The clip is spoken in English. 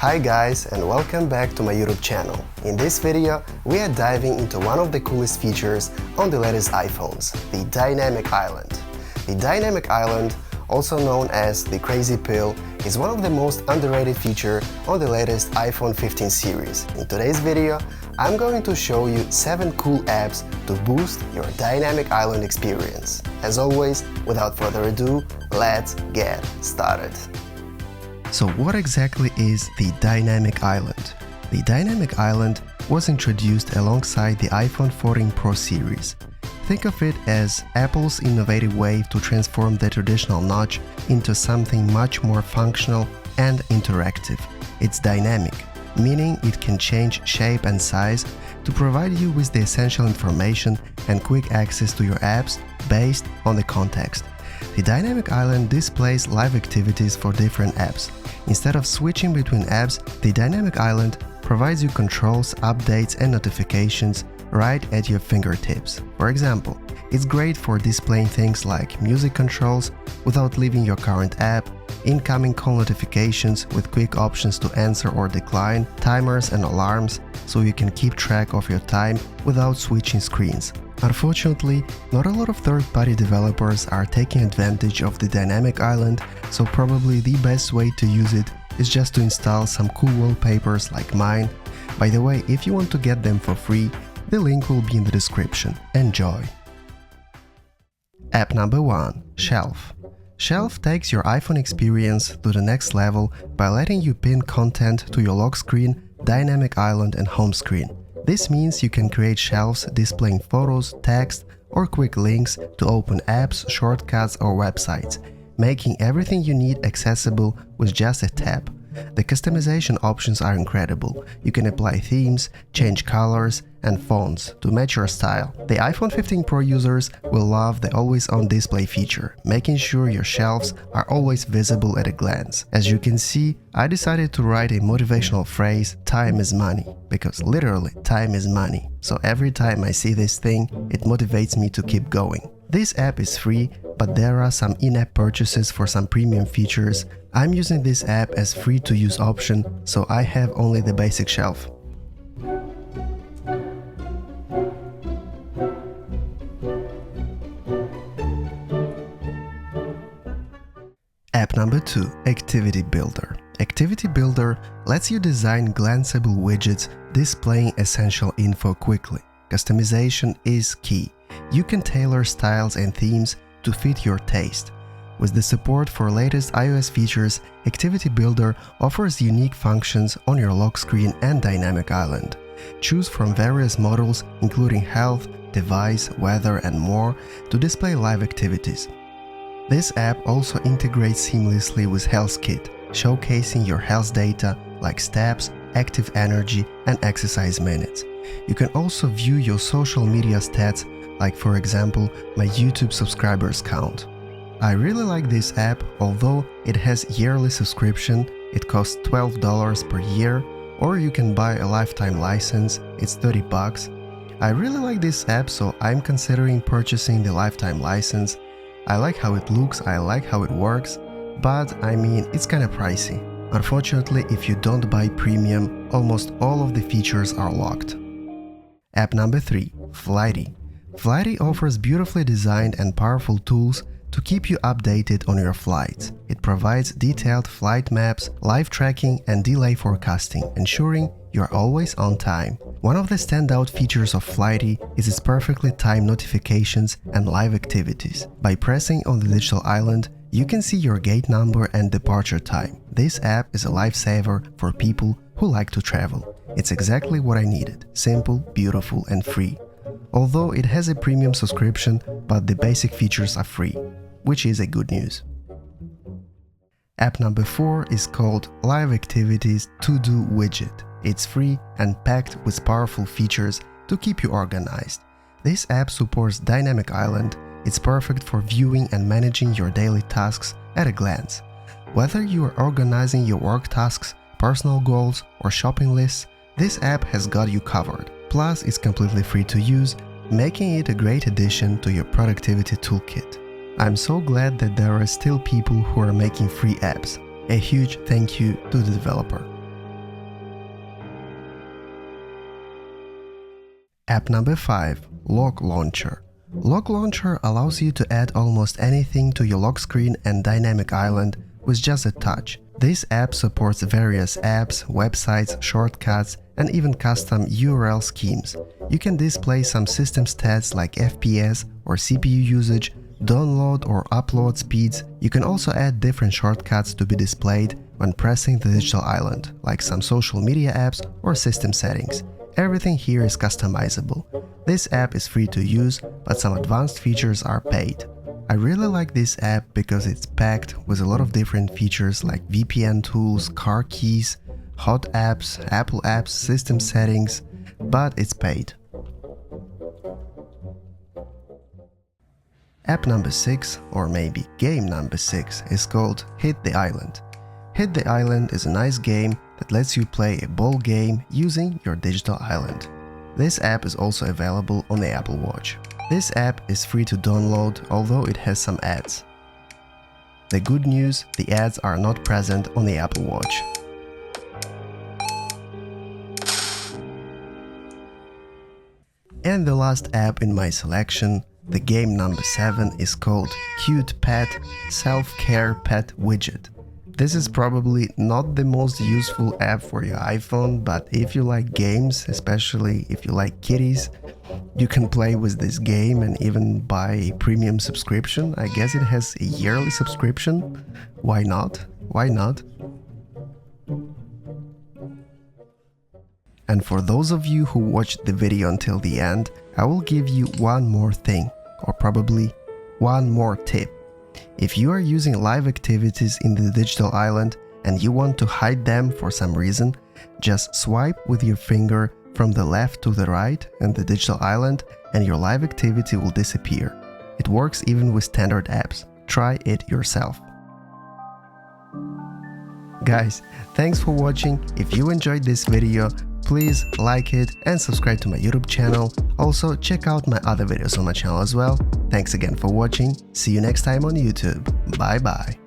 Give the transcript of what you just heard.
Hi guys, and welcome back to my YouTube channel. In this video, we are diving into one of the coolest features on the latest iPhones, the Dynamic Island. The Dynamic Island, also known as the Crazy Pill, is one of the most underrated features on the latest iPhone 15 series. In today's video, I'm going to show you 7 cool apps to boost your Dynamic Island experience. As always, without further ado, let's get started. So what exactly is the Dynamic Island? The Dynamic Island was introduced alongside the iPhone 14 Pro series. Think of it as Apple's innovative way to transform the traditional notch into something much more functional and interactive. It's dynamic, meaning it can change shape and size to provide you with the essential information and quick access to your apps based on the context. The Dynamic Island displays live activities for different apps. Instead of switching between apps, the Dynamic Island provides you controls, updates and notifications right at your fingertips. For example, it's great for displaying things like music controls without leaving your current app, incoming call notifications with quick options to answer or decline, timers and alarms so you can keep track of your time without switching screens. Unfortunately, not a lot of third-party developers are taking advantage of the Dynamic Island, so probably the best way to use it is just to install some cool wallpapers like mine. By the way, if you want to get them for free, the link will be in the description. Enjoy! App number 1. Shelf. Shelf takes your iPhone experience to the next level by letting you pin content to your lock screen, Dynamic Island and home screen. This means you can create shelves displaying photos, text, or quick links to open apps, shortcuts, or websites, making everything you need accessible with just a tap. The customization options are incredible. You can apply themes, change colors and fonts to match your style. The iPhone 15 Pro users will love the always-on display feature, making sure your shelves are always visible at a glance. As you can see, I decided to write a motivational phrase, "Time is money," because literally, time is money. So every time I see this thing, it motivates me to keep going. This app is free, but there are some in-app purchases for some premium features. I'm using this app as free-to-use option, so I have only the basic shelf. App number 2. Activity Builder. Activity Builder lets you design glanceable widgets displaying essential info quickly. Customization is key. You can tailor styles and themes to fit your taste. With the support for latest iOS features, Activity Builder offers unique functions on your lock screen and Dynamic Island. Choose from various models including health, device, weather and more to display live activities. This app also integrates seamlessly with HealthKit, showcasing your health data like steps, active energy and exercise minutes. You can also view your social media stats like for example my YouTube subscribers count. I really like this app, although it has yearly subscription. It costs $12 per year, or you can buy a lifetime license, it's $30. I really like this app, so I'm considering purchasing the lifetime license. I like how it looks, I like how it works, but I mean it's kinda pricey. Unfortunately, if you don't buy premium, almost all of the features are locked. App number 3. Flighty. Flighty offers beautifully designed and powerful tools to keep you updated on your flights. It provides detailed flight maps, live tracking and delay forecasting, ensuring you're always on time. One of the standout features of Flighty is its perfectly timed notifications and live activities. By pressing on the digital island, you can see your gate number and departure time. This app is a lifesaver for people who like to travel. It's exactly what I needed: simple, beautiful and free. Although it has a premium subscription, but the basic features are free, which is a good news. App number 4 is called Live Activities To-Do Widget. It's free and packed with powerful features to keep you organized. This app supports Dynamic Island. It's perfect for viewing and managing your daily tasks at a glance. Whether you are organizing your work tasks, personal goals, or shopping lists, this app has got you covered. Plus, it's completely free to use, making it a great addition to your productivity toolkit. I'm so glad that there are still people who are making free apps. A huge thank you to the developer. App number 5. Lock Launcher. Lock Launcher allows you to add almost anything to your lock screen and dynamic island with just a touch. This app supports various apps, websites, shortcuts, and even custom URL schemes. You can display some system stats like FPS or CPU usage, download or upload speeds. You can also add different shortcuts to be displayed when pressing the digital island, like some social media apps or system settings. Everything here is customizable. This app is free to use, but some advanced features are paid. I really like this app because it's packed with a lot of different features like VPN tools, car keys, hot apps, Apple apps, system settings, but it's paid. App number 6, or maybe game number 6, is called Hit the Island. Hit the Island is a nice game that lets you play a ball game using your digital island. This app is also available on the Apple Watch. This app is free to download, although it has some ads. The good news, the ads are not present on the Apple Watch. And the last app in my selection, the game number 7, is called Cuty Pet Self-Care Pet Widget. This is probably not the most useful app for your iPhone, but if you like games, especially if you like kitties, you can play with this game and even buy a premium subscription. I guess it has a yearly subscription. Why not? Why not? And for those of you who watched the video until the end, I will give you one more thing, or probably one more tip. If you are using live activities in the digital island and you want to hide them for some reason, just swipe with your finger from the left to the right in the digital island and your live activity will disappear. It works even with standard apps. Try it yourself. Guys, thanks for watching. If you enjoyed this video, please like it and subscribe to my YouTube channel. Also, check out my other videos on my channel as well. Thanks again for watching. See you next time on YouTube. Bye bye.